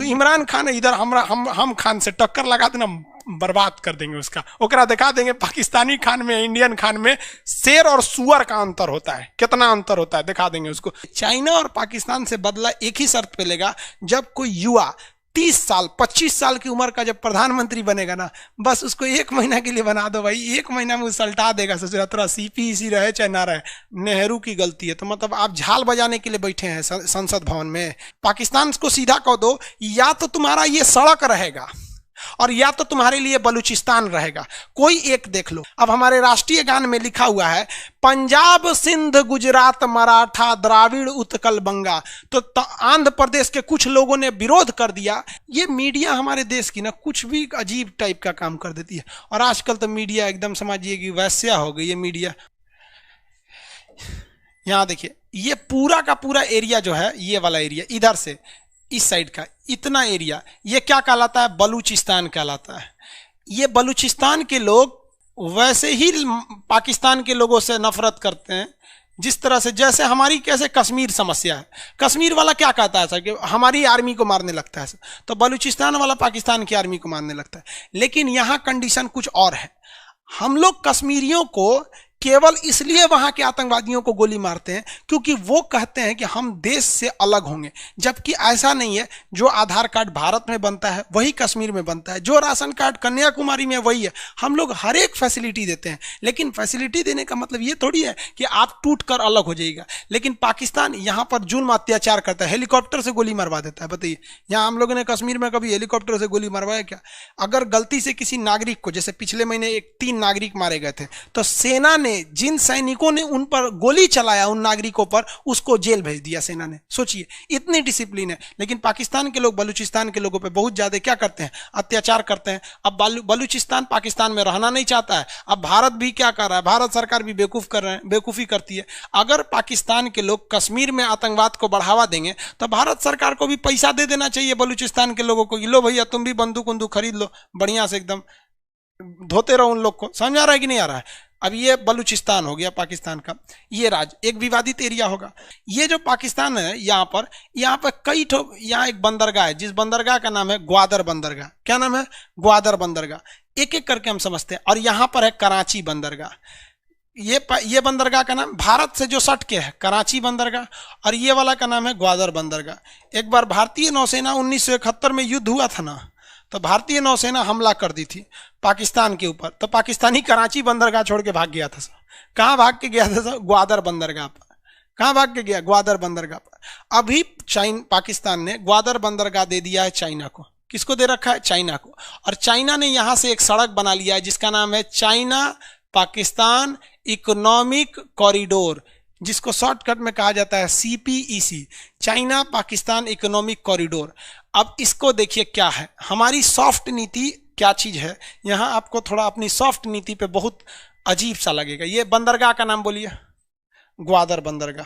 तो इमरान खान इधर हम खान से टक्कर लगा देना, बर्बाद कर देंगे उसका, ओकरा दिखा देंगे पाकिस्तानी खान में इंडियन खान में शेर और सुअर का अंतर होता है, कितना अंतर होता है दिखा देंगे उसको। चाइना और पाकिस्तान से बदला एक ही शर्त पे लेगा, जब कोई युवा 30 साल 25 साल की उम्र का जब प्रधानमंत्री बनेगा ना, बस उसको 1 महीना के लिए बना दो भाई, 1 महीना में उलटा देगा। सोच रहा थोड़ा CP रहे चाहे ना रहे, नेहरू की गलती है। तो मतलब आप झाल बजाने के लिए बैठे हैं संसद भवन में। पाकिस्तान को सीधा कह दो, या तो तुम्हारा ये सड़क रहेगा और या तो तुम्हारे लिए बलूचिस्तान रहेगा, कोई एक देख लो। अब हमारे राष्ट्रीय गान में लिखा हुआ है पंजाब सिंध गुजरात मराठा द्राविड़ उत्कल बंगा, तो आंध्र प्रदेश के कुछ लोगों ने विरोध कर दिया। ये मीडिया हमारे देश की ना कुछ भी अजीब टाइप का काम कर देती है। और आजकल तो मीडिया एकदम समझिए कि वैश्या हो गई है मीडिया। यहां देखिए ये पूरा का पूरा एरिया जो है, ये वाला एरिया इधर से इस साइड का इतना एरिया, ये क्या कहलाता है? बलूचिस्तान कहलाता है। ये बलूचिस्तान के लोग वैसे ही पाकिस्तान के लोगों से नफरत करते हैं जिस तरह से, जैसे हमारी कैसे कश्मीर समस्या है, कश्मीर वाला क्या कहता है सर कि हमारी आर्मी को मारने लगता है, तो बलूचिस्तान वाला पाकिस्तान की आर्मी को मारने लगता है। लेकिन यहां कंडीशन कुछ और है। हम लोग कश्मीरियों को केवल इसलिए वहां के आतंकवादियों को गोली मारते हैं क्योंकि वो कहते हैं कि हम देश से अलग होंगे, जबकि ऐसा नहीं है। जो आधार कार्ड भारत में बनता है वही कश्मीर में बनता है, जो राशन कार्ड कन्याकुमारी में वही है। हम लोग हर एक फैसिलिटी देते हैं, लेकिन फैसिलिटी देने का मतलब ये थोड़ी है कि आप टूट कर अलग हो जाइएगा। लेकिन पाकिस्तान यहाँ पर जुल्म अत्याचार करता है, हेलीकॉप्टर से गोली मरवा देता है। बताइए, यहाँ हम लोगों ने कश्मीर में कभी हेलीकॉप्टर से गोली मरवाया क्या? अगर गलती से किसी नागरिक को, जैसे पिछले महीने 3 नागरिक मारे गए थे, तो सेना ने, जिन सैनिकों ने उन पर गोली चलाया उन नागरिकों पर, उसको जेल भेज दिया सेना ने। सोचिए इतनी डिसिप्लिन है। लेकिन पाकिस्तान के लोग बलूचिस्तान के लोगों पे बहुत ज्यादा क्या करते हैं? अत्याचार करते हैं। अब बलूचिस्तान पाकिस्तान में रहना नहीं चाहता है। अब भारत भी क्या कर रहा है? भारत सरकार भी बेवकूफी करती है। अगर पाकिस्तान के लोग कश्मीर में आतंकवाद को बढ़ावा देंगे तो भारत सरकार को भी पैसा दे देना चाहिए बलूचिस्तान के लोगों को, लो भैया तुम भी बंदूक उंदूक खरीद लो, बढ़िया से एकदम धोते रहो उन लोग को। समझ आ रहा है कि नहीं आ रहा है? अब ये बलूचिस्तान हो गया पाकिस्तान का, ये राज्य एक विवादित एरिया होगा। ये जो पाकिस्तान है, यहाँ पर कई यहाँ एक बंदरगाह है, जिस बंदरगाह का नाम है ग्वादर बंदरगाह। क्या नाम है? ग्वादर बंदरगाह। एक एक करके हम समझते हैं। और यहाँ पर है कराची बंदरगाह। ये बंदरगाह का नाम भारत से जो सट के है कराची बंदरगाह, और ये वाला का नाम है ग्वादर बंदरगाह। एक बार भारतीय नौसेना 1971 में युद्ध हुआ था ना, तो भारतीय नौसेना हमला कर दी थी पाकिस्तान के ऊपर, तो पाकिस्तानी कराची बंदरगाह छोड़ के भाग गया था। कहाँ भाग के गया था? ग्वादर बंदरगाह पर। कहाँ भाग के गया? ग्वादर बंदरगाह पर। अभी पाकिस्तान ने ग्वादर बंदरगाह दे दिया है चाइना को। किसको दे रखा है? चाइना को। और चाइना ने यहां से एक सड़क बना लिया है जिसका नाम है चाइना पाकिस्तान इकोनॉमिक कॉरिडोर, जिसको शॉर्टकट में कहा जाता है CPEC, China Pakistan economic corridor. अब इसको देखिए क्या है, हमारी सॉफ्ट नीति क्या चीज है। यहां आपको थोड़ा अपनी सॉफ्ट नीति पे बहुत अजीब सा लगेगा। ये बंदरगाह का नाम बोलिए, ग्वादर बंदरगाह।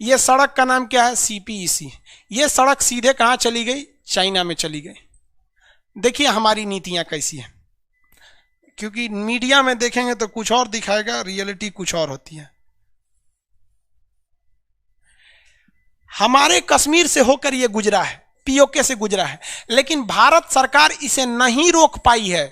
ये सड़क का नाम क्या है? CPEC। ये सड़क सीधे कहां चली गई? चाइना में चली गई। देखिए हमारी नीतियां कैसी हैं, क्योंकि मीडिया में देखेंगे तो कुछ और दिखाएगा, रियलिटी कुछ और होती है। हमारे कश्मीर से होकर यह गुजरा है, POK से गुजरा है, लेकिन भारत सरकार इसे नहीं रोक पाई है,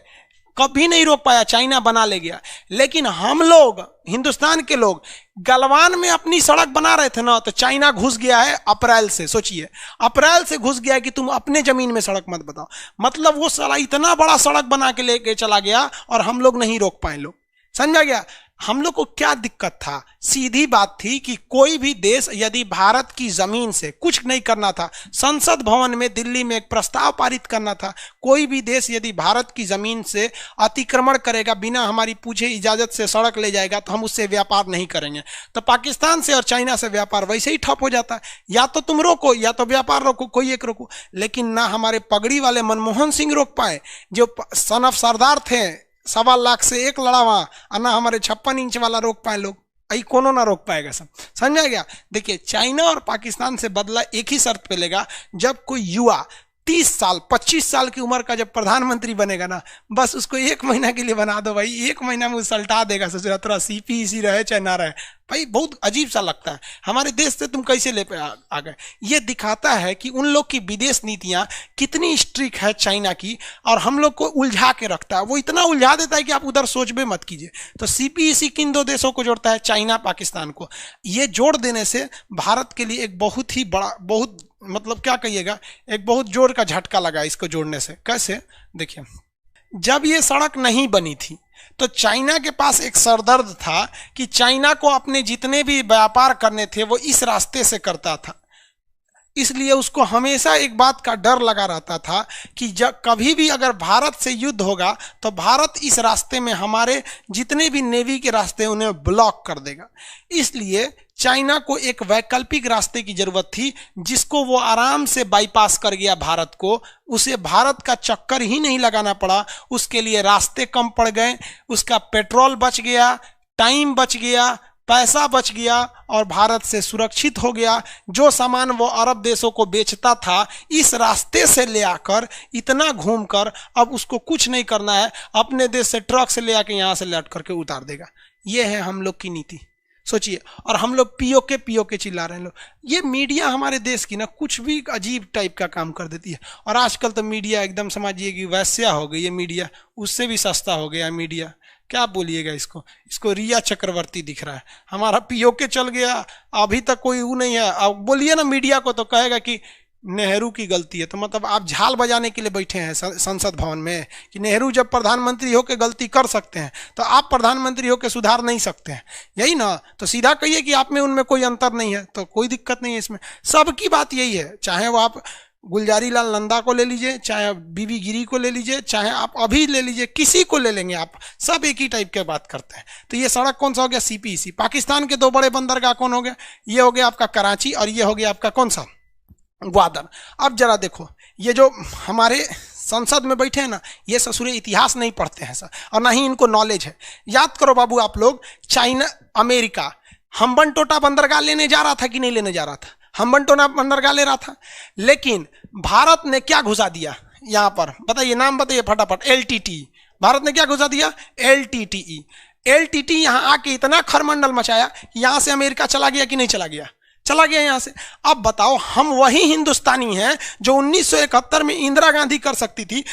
कभी नहीं रोक पाया। चाइना बना ले गया। लेकिन हम लोग, हिंदुस्तान के लोग, गलवान में अपनी सड़क बना रहे थे ना, तो चाइना घुस गया है अप्रैल से। सोचिए, अप्रैल से घुस गया है कि तुम अपने जमीन में सड़क मत बताओ। मतलब वो साला इतना बड़ा सड़क बना के लेके चला गया और हम लोग नहीं रोक पाए। लोग समझा गया? हम लोग को क्या दिक्कत था? सीधी बात थी कि कोई भी देश यदि भारत की जमीन से कुछ नहीं करना था, संसद भवन में दिल्ली में एक प्रस्ताव पारित करना था, कोई भी देश यदि भारत की जमीन से अतिक्रमण करेगा, बिना हमारी पूछे इजाजत से सड़क ले जाएगा, तो हम उससे व्यापार नहीं करेंगे। तो पाकिस्तान से और चाइना से व्यापार वैसे ही ठप हो जाता है। या तो तुम रोको या तो व्यापार रोको, कोई एक रोको। लेकिन ना हमारे पगड़ी वाले मनमोहन सिंह रोक पाए, जो सन ऑफ सरदार थे, 1.25 लाख से एक लड़ा वहां, और ना हमारे 56 इंच वाला रोक पाए लोग। आई कोनो ना रोक पाएगा सब। समझा गया? देखिए, चाइना और पाकिस्तान से बदला एक ही शर्त पे लेगा, जब कोई युवा 30 साल 25 साल की उम्र का जब प्रधानमंत्री बनेगा ना, बस उसको 1 महीना के लिए बना दो भाई, 1 महीना में उलटा देगा। सोच थोड़ा सीपीसी रहे चाहे ना रहे भाई, बहुत अजीब सा लगता है। हमारे देश से तुम कैसे ले पे आ गए। ये दिखाता है कि उन लोग की विदेश नीतियां कितनी स्ट्रिक्ट है चाइना की, और हम लोग को उलझा के रखता है। वो इतना उलझा देता है कि आप उधर सोच भी मत कीजिए। तो सीपीईसी किन दो देशों को जोड़ता है? चाइना पाकिस्तान को। ये जोड़ देने से भारत के लिए एक बहुत ही बड़ा, बहुत मतलब क्या कहिएगा, एक बहुत जोर का झटका लगा इसको जोड़ने से। कैसे? देखिए, जब ये सड़क नहीं बनी थी तो चाइना के पास एक सरदर्द था कि चाइना को अपने जितने भी व्यापार करने थे वो इस रास्ते से करता था। इसलिए उसको हमेशा एक बात का डर लगा रहता था कि जब कभी भी अगर भारत से युद्ध होगा तो भारत इस रास्ते में हमारे जितने भी नेवी के रास्ते उन्हें ब्लॉक कर देगा। इसलिए चाइना को एक वैकल्पिक रास्ते की जरूरत थी, जिसको वो आराम से बाईपास कर गया भारत को। उसे भारत का चक्कर ही नहीं लगाना पड़ा, उसके लिए रास्ते कम पड़ गए, उसका पेट्रोल बच गया, टाइम बच गया, पैसा बच गया, और भारत से सुरक्षित हो गया। जो सामान वो अरब देशों को बेचता था, इस रास्ते से ले आकर इतना घूमकर अब उसको कुछ नहीं करना है, अपने देश से ट्रक से ले आकर यहाँ से लट करके उतार देगा। ये है हम लोग की नीति, सोचिए। और हम लोग पीओके चिल्ला रहे हैं लोग। ये मीडिया हमारे देश की ना कुछ भी अजीब टाइप का काम कर देती है। और आजकल तो मीडिया एकदम समझिए कि वैश्या हो गई है। मीडिया उससे भी सस्ता हो गया मीडिया। क्या बोलिएगा इसको रिया चक्रवर्ती दिख रहा है। हमारा पीओके चल गया, अभी तक कोई वो नहीं है। अब बोलिए ना मीडिया को तो कहेगा कि नेहरू की गलती है। तो मतलब आप झाल बजाने के लिए बैठे हैं संसद भवन में कि नेहरू जब प्रधानमंत्री होकर गलती कर सकते हैं तो आप प्रधानमंत्री होकर सुधार नहीं सकते हैं, यही ना? तो सीधा कहिए कि आप में उनमें कोई अंतर नहीं है, तो कोई दिक्कत नहीं है इसमें। सबकी बात यही है, चाहे वो आप गुलजारी लाल नंदा को ले लीजिए, चाहे बीबी गिरी को ले लीजिए, चाहे आप अभी ले लीजिए, किसी को ले लेंगे आप, सब एक ही टाइप के बात करते हैं। तो ये सड़क कौन सा हो गया? सीपीईसी। पाकिस्तान के 2 बड़े बंदरगाह कौन हो गया? ये हो गया आपका कराची, और ये हो गया आपका कौन सा? ग्वादर। अब जरा देखो, ये जो हमारे संसद में बैठे हैं ना, ये ससुरे इतिहास नहीं पढ़ते हैं सर, और ना ही इनको नॉलेज है। याद करो बाबू आप लोग, चाइना अमेरिका हम्बनटोटा बंदरगाह लेने जा रहा था कि नहीं लेने जा रहा था? हम्बनटोटा बंदरगाह ले रहा था, लेकिन भारत ने क्या घुसा दिया यहां पर? बताइए, नाम बताइए फटाफट। एलटीटी। भारत ने क्या घुसा दिया? एलटीटीई। एलटीटी यहां आके इतना खरमंडल मचाया कि यहां से अमेरिका चला गया कि नहीं चला गया? चला गया यहां से। अब बताओ, हम वही हिंदुस्तानी हैं जो 1971 में इंदिरा गांधी कर सकती थी।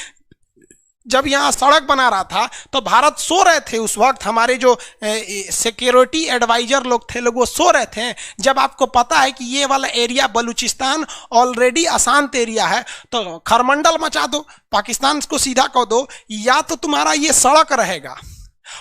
जब यहां सड़क बना रहा था तो भारत सो रहे थे उस वक्त। हमारे जो सिक्योरिटी एडवाइजर लोग थे, लोग वो सो रहे थे। जब आपको पता है कि ये वाला एरिया बलूचिस्तान ऑलरेडी अशांत एरिया है, तो खरमंडल मचा दो, पाकिस्तान को सीधा कह दो, या तो तुम्हारा ये सड़क रहेगा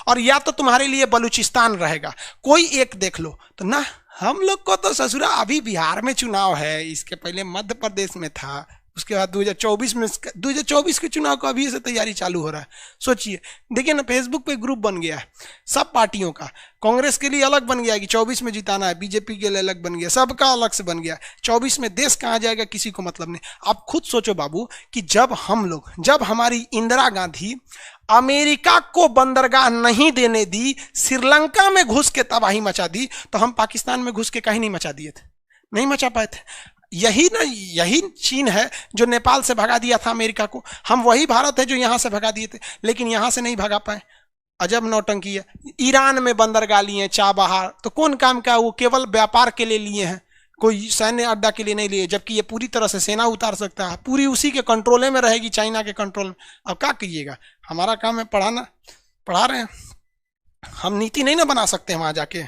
और या तो तुम्हारे लिए बलूचिस्तान रहेगा, कोई एक देख लो। तो ना, हम लोग को तो ससुरा अभी बिहार में चुनाव है, इसके पहले मध्य प्रदेश में था, उसके बाद 2024 के चुनाव को अभी से तैयारी चालू हो रहा है। सोचिए, देखिए ना, फेसबुक पे ग्रुप बन गया है सब पार्टियों का। कांग्रेस के लिए अलग बन गया कि 24 में जिताना है, बीजेपी के लिए अलग बन गया, सबका अलग से बन गया। 24 में देश कहाँ जाएगा किसी को मतलब नहीं। आप खुद सोचो बाबू कि जब हमारी इंदिरा गांधी अमेरिका को बंदरगाह नहीं देने दी, श्रीलंका में घुस के तबाही मचा दी, तो हम पाकिस्तान में घुस के कहीं नहीं मचा दिए थे, नहीं मचा पाए थे। यही चीन है जो नेपाल से भगा दिया था अमेरिका को। हम वही भारत है जो यहां से भगा दिए थे, लेकिन यहां से नहीं भगा पाए। अजब नौटंकी है। ईरान में बंदरगाह लिए, चाबहार, तो कौन काम का? वो केवल व्यापार के लिए लिए हैं, कोई सैन्य अड्डा के लिए नहीं लिए। जबकि ये पूरी तरह से सेना उतार सकता है, पूरी उसी के कंट्रोल में रहेगी, चाइना के कंट्रोल में। अब क्या कहिएगा? हमारा काम है पढ़ाना, पढ़ा रहे हैं हम। नीति नहीं ना बना सकते वहां जाके।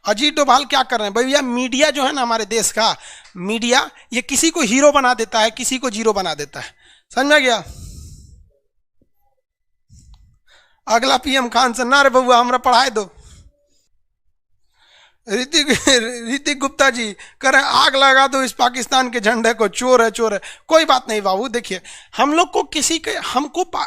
अजीत डोभाल क्या कर रहे हैं भैया? मीडिया जो है ना हमारे देश का, मीडिया ये किसी को हीरो बना देता है, किसी को जीरो बना देता है। समझ में गया? अगला पीएम खान से, ना रे बबुआ हमरा पढ़ाए दो। ऋतिक गुप्ता जी कह रहे हैं आग लगा दो इस पाकिस्तान के झंडे को, चोर है चोर है। कोई बात नहीं बाबू, देखिए हम लोग को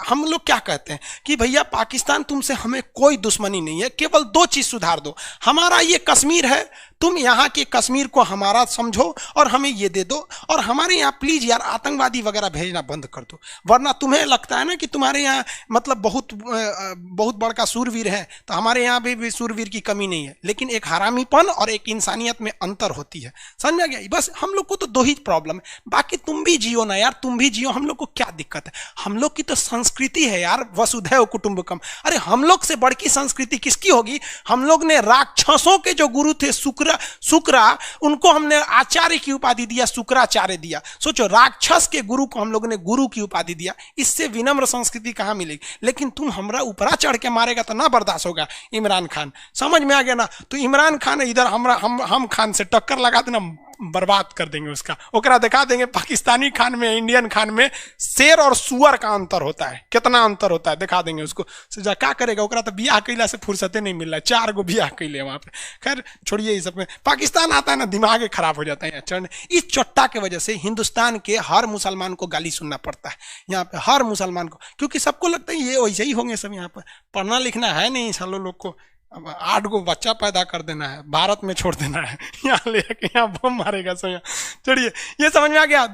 हम लोग क्या कहते हैं कि भैया पाकिस्तान तुमसे हमें कोई दुश्मनी नहीं है, केवल 2 चीज सुधार दो। हमारा ये कश्मीर है तुम यहाँ के कश्मीर को हमारा समझो और हमें ये दे दो, और हमारे यहाँ प्लीज यार आतंकवादी वगैरह भेजना बंद कर दो। वरना तुम्हें लगता है ना कि तुम्हारे यहाँ मतलब बहुत बड़का सूरवीर है, तो हमारे यहाँ भी सूरवीर की कमी नहीं है, लेकिन एक हरामीपन और एक इंसानियत में अंतर होती है। समझ में आ गया? बस हम लोग को तो दो ही प्रॉब्लम है, बाकी तुम भी जियो ना यार, तुम भी जियो, हम लोग को क्या दिक्कत है? हम लोग की तो संस्कृति है यार, वसुधैव कुटुंबकम। अरे हम लोग से बड़ी संस्कृति किसकी होगी? हम लोग ने राक्षसों के जो गुरु थे शुक्रा, उनको हमने आचार्य की उपाधि दिया, शुक्राचार्य दिया। सोचो, राक्षस के गुरु को हम लोग ने गुरु की उपाधि दिया। इससे विनम्र संस्कृति कहां मिलेगी? लेकिन तुम हमरा ऊपरा चढ़ के मारेगा तो ना बर्दाश्त होगा। इमरान खान, समझ में आ गया ना? तो इमरान खान इधर हम खान से टक्कर लगा देना, बर्बाद कर देंगे उसका। ओकरा दिखा देंगे पाकिस्तानी खान में इंडियन खान में शेर और सुअर का अंतर होता है, कितना अंतर होता है दिखा देंगे उसको। जा क्या करेगा? ओकरा तो बियाह कैला से फुर्सते नहीं मिल रहा है, 4 गो बियाह कैले वहां पे। खैर छोड़िए, इस सब में पाकिस्तान आता है ना दिमाग खराब हो जाता है चढ़ने। इस चट्टा के वजह से हिंदुस्तान के हर मुसलमान को गाली सुनना पड़ता है यहाँ पे, हर मुसलमान को, क्योंकि सबको लगता है ये वैसे ही होंगे सब। यहाँ पर पढ़ना लिखना है नहीं सालों लोग को, 8 गो बच्चा पैदा कर देना है, भारत में छोड़ देना है, यहाँ ले यहाँ बम मारेगा सब। चलिए, ये समझ में आ गया।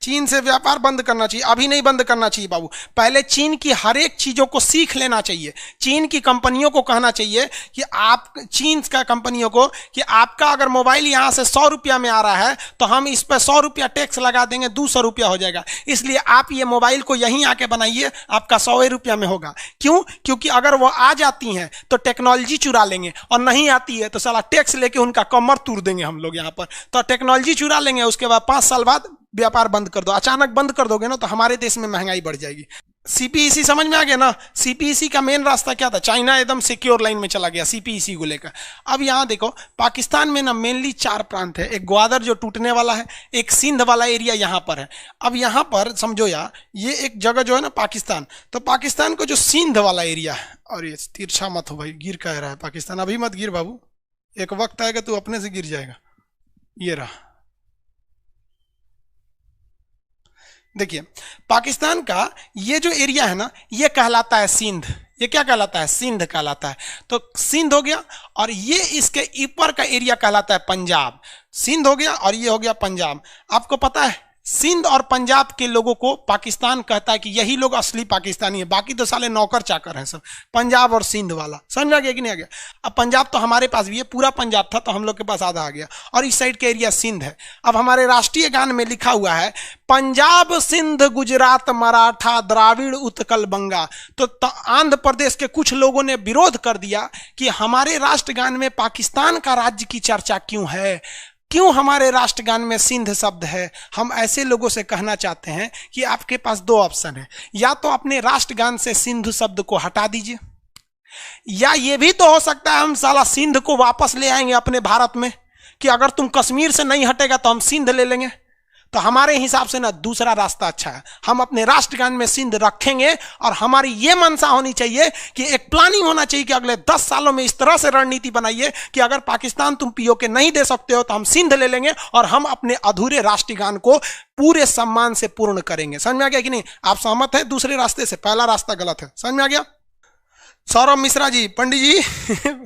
चीन से व्यापार बंद करना चाहिए, अभी नहीं बंद करना चाहिए बाबू, पहले चीन की हर एक चीजों को सीख लेना चाहिए। चीन की कंपनियों को कहना चाहिए कि आप, चीन का कंपनियों को, कि आपका अगर मोबाइल यहाँ से 100 रुपया में आ रहा है तो हम इस पर 100 रुपया टैक्स लगा देंगे, 200 रुपया हो जाएगा। इसलिए आप ये मोबाइल को यहीं आके बनाइए, आपका 100 रुपया में होगा। क्यों? क्योंकि अगर वो आ जाती हैं तो टेक्नोलॉजी चुरा लेंगे, और नहीं आती है तो साला टैक्स लेके उनका कमर तोड़ देंगे हम लोग यहाँ पर। तो टेक्नोलॉजी चुरा लेंगे, उसके बाद 5 साल बाद व्यापार बंद कर दो। अचानक बंद कर दोगे ना तो हमारे देश में महंगाई बढ़ जाएगी। सीपीईसी समझ में आ गया ना? सीपीईसी का मेन रास्ता क्या था? चाइना एकदम सिक्योर लाइन में चला गया सीपीईसी को लेकर। अब यहाँ देखो, पाकिस्तान में ना मेनली 4 प्रांत है। एक ग्वादर जो टूटने वाला है, एक सिंध वाला एरिया यहाँ पर है। अब यहाँ पर समझो यार, ये एक जगह जो है ना पाकिस्तान, तो पाकिस्तान को जो सिंध वाला एरिया है, और ये तिरछा मत हो भाई, गिर कह रहा है पाकिस्तान, अभी मत गिर बाबू, एक वक्त आएगा तू अपने से गिर जाएगा। ये रहा, देखिए पाकिस्तान का ये जो एरिया है ना, ये कहलाता है सिंध। ये क्या कहलाता है? सिंध कहलाता है। तो सिंध हो गया, और ये इसके ऊपर का एरिया कहलाता है पंजाब। सिंध हो गया और ये हो गया पंजाब। आपको पता है सिंध और पंजाब के लोगों को पाकिस्तान कहता है कि यही लोग असली पाकिस्तानी है, बाकी तो साले नौकर चाकर हैं सब। पंजाब और सिंध वाला समझ आ गया कि नहीं आ गया? अब पंजाब तो हमारे पास भी है, पूरा पंजाब था तो हम लोग के पास आधा आ गया, और इस साइड के एरिया सिंध है। अब हमारे राष्ट्रीय गान में लिखा हुआ है पंजाब सिंध गुजरात मराठा द्राविड़ उत्कल बंगा। तो आंध्र प्रदेश के कुछ लोगों ने विरोध कर दिया कि हमारे राष्ट्रगान में पाकिस्तान का राज्य की चर्चा क्यों है, क्यों हमारे राष्ट्रगान में सिंध शब्द है। हम ऐसे लोगों से कहना चाहते हैं कि आपके पास 2 ऑप्शन है, या तो अपने राष्ट्रगान से सिंध शब्द को हटा दीजिए, या ये भी तो हो सकता है हम साला सिंध को वापस ले आएंगे अपने भारत में, कि अगर तुम कश्मीर से नहीं हटेगा तो हम सिंध ले लेंगे। तो हमारे हिसाब से ना दूसरा रास्ता अच्छा है, हम अपने राष्ट्रगान में सिंध रखेंगे, और हमारी ये मंशा होनी चाहिए कि एक प्लानिंग होना चाहिए कि अगले 10 सालों में इस तरह से रणनीति बनाइए कि अगर पाकिस्तान तुम पीओके नहीं दे सकते हो तो हम सिंध ले लेंगे, और हम अपने अधूरे राष्ट्रगान को पूरे सम्मान से पूर्ण करेंगे। समझ में आ गया कि नहीं? आप सहमत हैं दूसरे रास्ते से? पहला रास्ता गलत है, समझ में आ गया? सौरभ मिश्रा जी, पंडित जी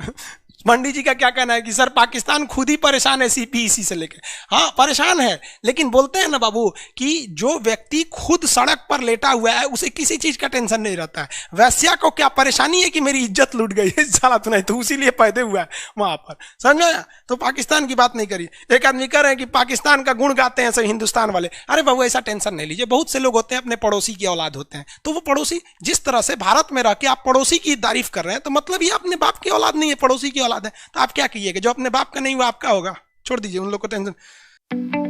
पंडित जी का क्या कहना है कि सर पाकिस्तान खुद ही परेशान है सीपीईसी से लेकर। हाँ परेशान है, लेकिन बोलते हैं ना बाबू कि जो व्यक्ति खुद सड़क पर लेटा हुआ है उसे किसी चीज का टेंशन नहीं रहता है। वैश्या को क्या परेशानी है कि मेरी इज्जत लूट गई है साला, तो नहीं तो उसी लिए पैदे हुआ है वहां पर, समझ में? तो पाकिस्तान की बात नहीं करिए। एक आदमी कह रहे हैं कि पाकिस्तान का गुण गाते हैं सब हिंदुस्तान वाले। अरे बाबू ऐसा टेंशन नहीं लीजिए, बहुत से लोग होते हैं अपने पड़ोसी की औलाद होते हैं, तो वो पड़ोसी जिस तरह से भारत में रह के आप पड़ोसी की तारीफ कर रहे हैं, तो मतलब ये अपने बाप की औलाद नहीं है, पड़ोसी की औलाद है। तो आप क्या कहिएगा, जो अपने बाप का नहीं हुआ आपका होगा, छोड़ दीजिए उन लोग को टेंशन।